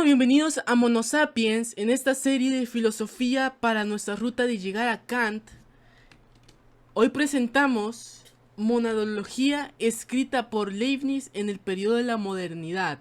Bienvenidos a Monosapiens, en esta serie de filosofía para nuestra ruta de llegar a Kant. Hoy presentamos Monadología escrita por Leibniz en el periodo de la modernidad.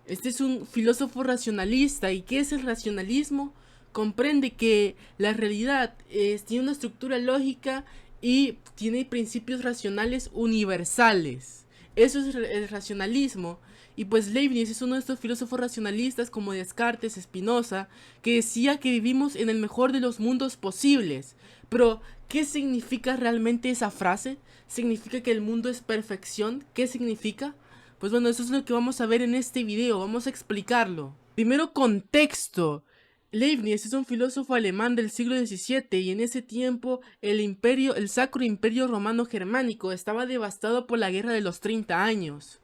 Este es un filósofo racionalista. ¿Y qué es el racionalismo? Comprende que la realidad tiene una estructura lógica y tiene principios racionales universales. Eso es el racionalismo. Y pues Leibniz es uno de estos filósofos racionalistas como Descartes, Spinoza, que decía que vivimos en el mejor de los mundos posibles. Pero, ¿qué significa realmente esa frase? ¿Significa que el mundo es perfección? ¿Qué significa? Pues bueno, eso es lo que vamos a ver en este video, vamos a explicarlo. Primero, contexto. Leibniz es un filósofo alemán del siglo XVII y en ese tiempo el Sacro Imperio Romano Germánico estaba devastado por la Guerra de los 30 años.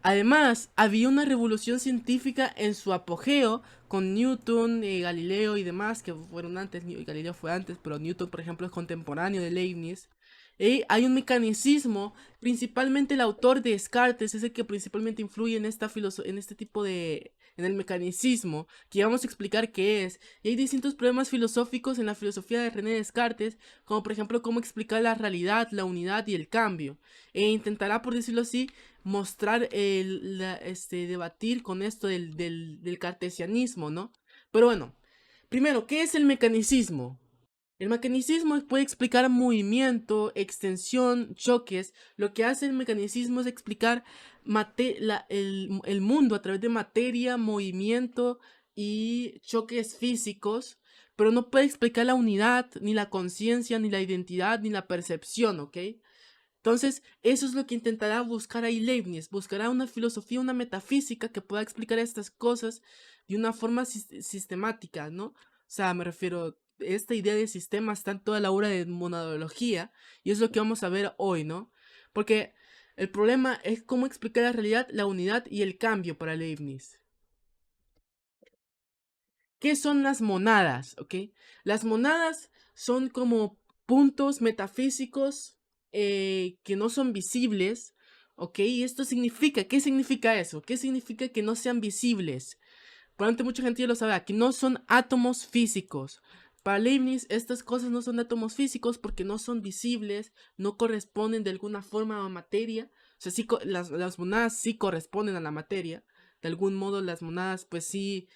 Además, había una revolución científica en su apogeo con Newton, Galileo y demás que fueron antes. Galileo fue antes, pero Newton, por ejemplo, es contemporáneo de Leibniz. Hay un mecanicismo, principalmente el autor de Descartes es el que principalmente influye en este tipo de... en el mecanicismo, que vamos a explicar qué es. Y hay distintos problemas filosóficos en la filosofía de René Descartes, como por ejemplo cómo explicar la realidad, la unidad y el cambio. E intentará, por decirlo así, mostrar debatir con esto del cartesianismo, ¿no? Pero bueno, primero, ¿qué es el mecanicismo? El mecanicismo puede explicar movimiento, extensión, choques. Lo que hace el mecanicismo es explicar el mundo a través de materia, movimiento y choques físicos, pero no puede explicar la unidad, ni la conciencia, ni la identidad, ni la percepción, ¿ok? Entonces, eso es lo que intentará buscar ahí Leibniz. Buscará una filosofía, una metafísica que pueda explicar estas cosas de una forma sistemática, ¿no? O sea, me refiero, esta idea de sistema está en toda la obra de monadología y es lo que vamos a ver hoy, ¿no? Porque el problema es cómo explicar la realidad, la unidad y el cambio para Leibniz. ¿Qué son las monadas? ¿Ok? Las monadas son como puntos metafísicos que no son visibles. ¿Ok? Y esto significa, ¿qué significa eso? ¿Qué significa que no sean visibles? Probablemente mucha gente ya lo sabe, que no son átomos físicos. Para Leibniz, estas cosas no son átomos físicos porque no son visibles, no corresponden de alguna forma a materia. O sea, sí, las monadas sí corresponden a la materia. De algún modo las monadas pues sí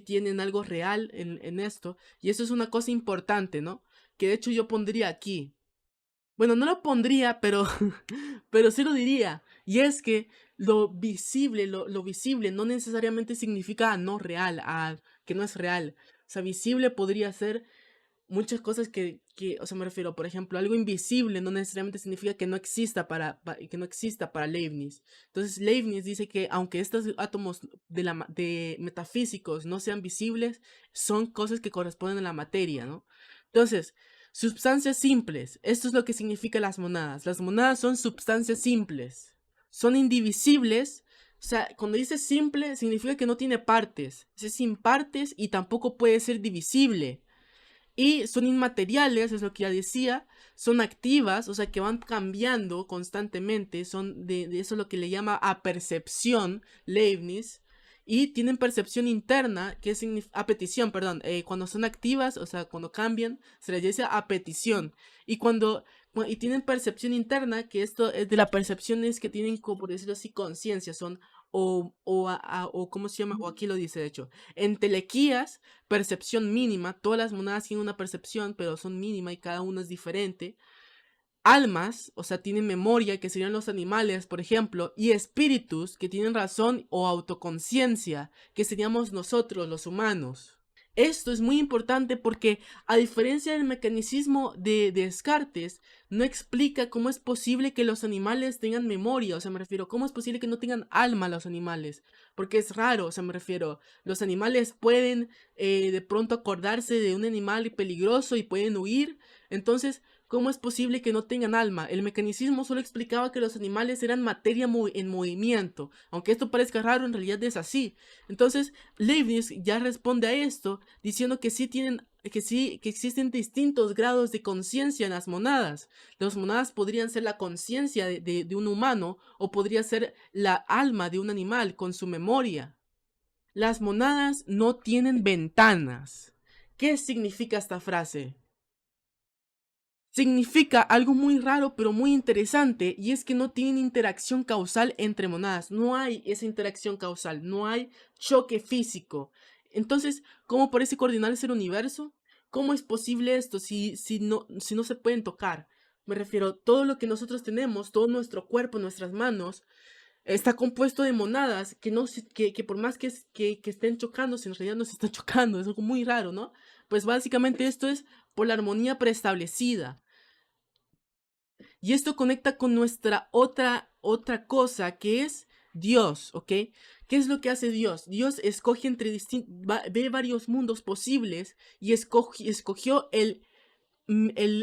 tienen algo real en esto. Y eso es una cosa importante, ¿no? Que de hecho yo pondría aquí. Bueno, no lo pondría, pero, pero sí lo diría. Y es que lo visible, lo visible no necesariamente significa no real, que no es real. O sea, visible podría ser muchas cosas o sea, me refiero, por ejemplo, algo invisible no necesariamente significa que no exista que no exista para Leibniz. Entonces, Leibniz dice que aunque estos átomos de metafísicos no sean visibles, son cosas que corresponden a la materia, ¿no? Entonces, sustancias simples. Esto es lo que significa las monadas. Las monadas son sustancias simples. Son indivisibles. O sea, cuando dice simple, significa que no tiene partes. Es sin partes y tampoco puede ser divisible. Y son inmateriales, es lo que ya decía, son activas, o sea que van cambiando constantemente, son de eso lo que le llama apercepción Leibniz, y tienen percepción interna, que es apetición, perdón, cuando son activas, o sea, cuando cambian, se les dice apetición, y y tienen percepción interna, que esto es de la percepción es que tienen, como por decirlo así, conciencia, son o ¿cómo se llama? O aquí lo dice de hecho, entelequías, percepción mínima, todas las monadas tienen una percepción, pero son mínima y cada una es diferente. Almas, o sea, tienen memoria, que serían los animales, por ejemplo, y espíritus, que tienen razón o autoconciencia, que seríamos nosotros, los humanos. Esto es muy importante porque, a diferencia del mecanicismo de Descartes, no explica cómo es posible que los animales tengan memoria, o sea, me refiero, cómo es posible que no tengan alma los animales, porque es raro, o sea, me refiero, los animales pueden de pronto acordarse de un animal peligroso y pueden huir, entonces, ¿cómo es posible que no tengan alma? El mecanicismo solo explicaba que los animales eran materia en movimiento, aunque esto parezca raro, en realidad es así. Entonces, Leibniz ya responde a esto diciendo que que existen distintos grados de conciencia en las monadas. Las monadas podrían ser la conciencia de un humano o podría ser la alma de un animal con su memoria. Las monadas no tienen ventanas. ¿Qué significa esta frase? Significa algo muy raro pero muy interesante, y es que no tienen interacción causal entre monadas. No hay esa interacción causal, no hay choque físico. Entonces, ¿cómo parece coordinarse el universo? ¿Cómo es posible esto si no se pueden tocar? Me refiero, todo lo que nosotros tenemos, todo nuestro cuerpo, nuestras manos, está compuesto de monadas que, no, que por más que estén chocando, en realidad no se están chocando. Es algo muy raro, ¿no? Pues básicamente esto es por la armonía preestablecida. Y esto conecta con nuestra otra cosa, que es Dios, ¿ok? ¿Qué es lo que hace Dios? Dios escoge ve varios mundos posibles y escogió el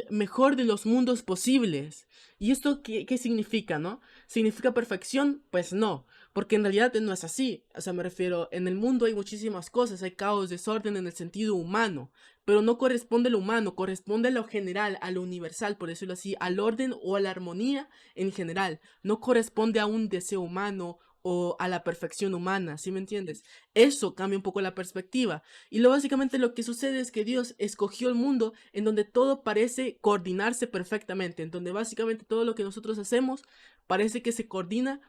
mejor de los mundos posibles. ¿Y esto qué significa, no? ¿Significa perfección? Pues no, porque en realidad no es así. O sea, me refiero, en el mundo hay muchísimas cosas, hay caos, desorden en el sentido humano, pero no corresponde a lo humano, corresponde a lo general, a lo universal, por decirlo así, al orden o a la armonía en general. No corresponde a un deseo humano o a la perfección humana, ¿sí me entiendes? Eso cambia un poco la perspectiva. Y lo básicamente lo que sucede es que Dios escogió el mundo en donde todo parece coordinarse perfectamente, en donde básicamente todo lo que nosotros hacemos parece que se coordina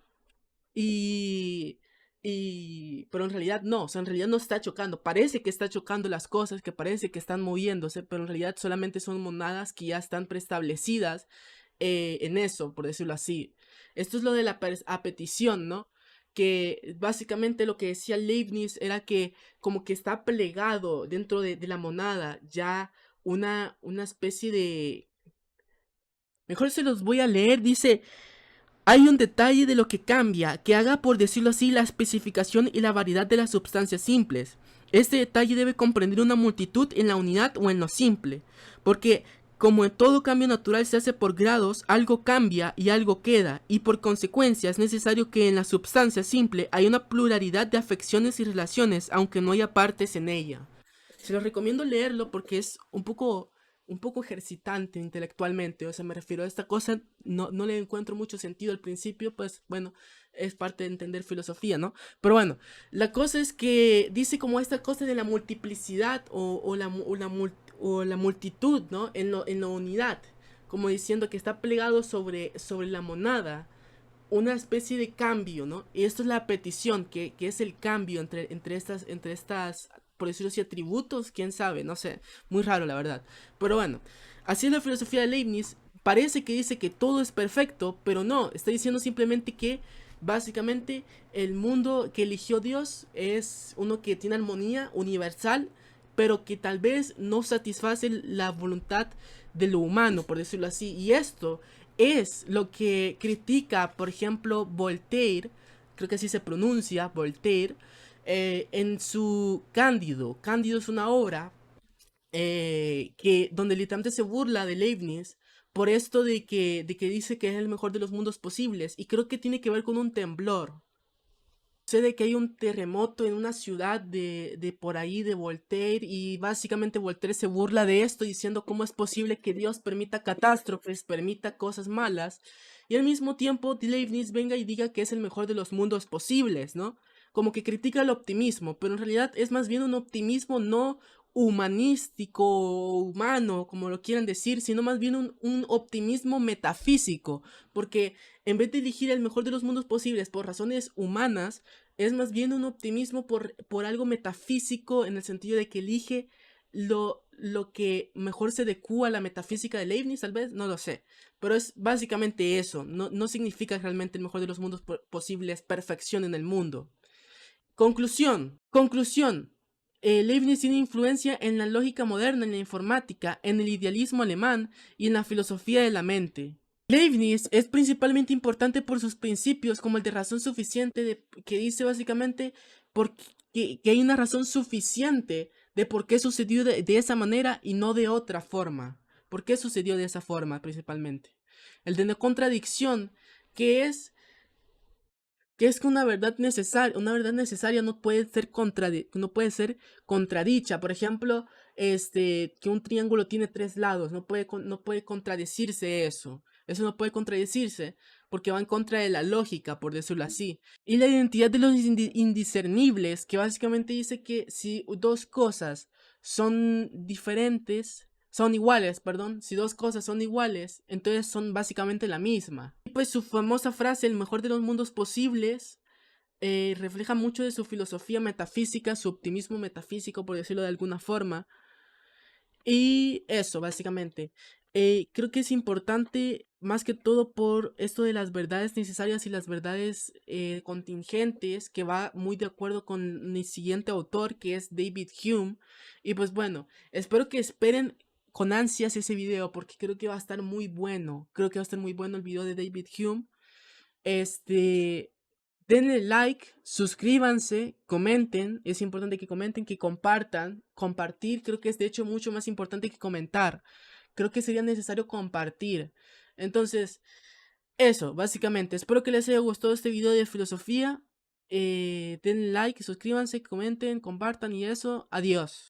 y pero en realidad no, o sea, en realidad no está chocando, parece que está chocando las cosas, que parece que están moviéndose, pero en realidad solamente son monadas que ya están preestablecidas en eso, por decirlo así. Esto es lo de la apetición, ¿no? Que básicamente lo que decía Leibniz era que como que está plegado dentro de la monada ya una especie de... Mejor se los voy a leer, dice... Hay un detalle de lo que cambia, que haga, por decirlo así, la especificación y la variedad de las sustancias simples. Este detalle debe comprender una multitud en la unidad o en lo simple, porque como en todo cambio natural se hace por grados, algo cambia y algo queda, y por consecuencia es necesario que en la sustancia simple haya una pluralidad de afecciones y relaciones, aunque no haya partes en ella. Se los recomiendo leerlo porque es un poco ejercitante intelectualmente. O sea, me refiero a esta cosa, no le encuentro mucho sentido al principio, pues bueno, es parte de entender filosofía, ¿no? Pero bueno, la cosa es que dice como esta cosa de la multiplicidad o la multitud, ¿no? En la unidad, como diciendo que está plegado sobre la monada una especie de cambio, ¿no? Y esto es la petición, que es el cambio entre estas, por decirlo así, atributos, quién sabe, no sé, muy raro la verdad. Pero bueno, así es la filosofía de Leibniz, parece que dice que todo es perfecto, pero no, está diciendo simplemente que básicamente el mundo que eligió Dios es uno que tiene armonía universal, pero que tal vez no satisface la voluntad de lo humano, por decirlo así. Y esto es lo que critica, por ejemplo, Voltaire, creo que así se pronuncia, Voltaire, en su Cándido. Cándido es una obra donde literalmente se burla de Leibniz por esto de que dice que es el mejor de los mundos posibles. Y creo que tiene que ver con un temblor. Sucede que hay un terremoto en una ciudad de por ahí de Voltaire, y básicamente Voltaire se burla de esto diciendo cómo es posible que Dios permita catástrofes, permita cosas malas, y al mismo tiempo Leibniz venga y diga que es el mejor de los mundos posibles, ¿no? Como que critica el optimismo, pero en realidad es más bien un optimismo no humanístico o humano, como lo quieran decir, sino más bien un optimismo metafísico, porque en vez de elegir el mejor de los mundos posibles por razones humanas, es más bien un optimismo por algo metafísico, en el sentido de que elige lo que mejor se adecua a la metafísica de Leibniz, tal vez, no lo sé. Pero es básicamente eso, no significa realmente el mejor de los mundos posibles, perfección en el mundo. Conclusión. Leibniz tiene influencia en la lógica moderna, en la informática, en el idealismo alemán y en la filosofía de la mente. Leibniz es principalmente importante por sus principios, como el de razón suficiente, que dice básicamente que hay una razón suficiente de por qué sucedió de esa manera y no de otra forma. ¿Por qué sucedió de esa forma principalmente? El de no contradicción, que es que una verdad necesaria no puede ser contradicha. Por ejemplo, que un triángulo tiene tres lados, no puede contradecirse eso. Eso no puede contradecirse, porque va en contra de la lógica, por decirlo así. Y la identidad de los indiscernibles, que básicamente dice que si dos cosas son diferentes, son iguales, perdón, si dos cosas son iguales, entonces son básicamente la misma. Y pues su famosa frase, el mejor de los mundos posibles, refleja mucho de su filosofía metafísica, su optimismo metafísico, por decirlo de alguna forma. Y eso, básicamente. Creo que es importante, más que todo, por esto de las verdades necesarias y las verdades contingentes, que va muy de acuerdo con mi siguiente autor, que es David Hume. Y pues bueno, espero que esperen con ansias ese video, porque creo que va a estar muy bueno. Creo que va a estar muy bueno el video de David Hume. Este, denle like, suscríbanse, comenten. Es importante que comenten, que compartan. Compartir creo que es de hecho mucho más importante que comentar. Creo que sería necesario compartir. Entonces, eso, básicamente. Espero que les haya gustado este video de filosofía. Denle like, suscríbanse, comenten, compartan y eso. Adiós.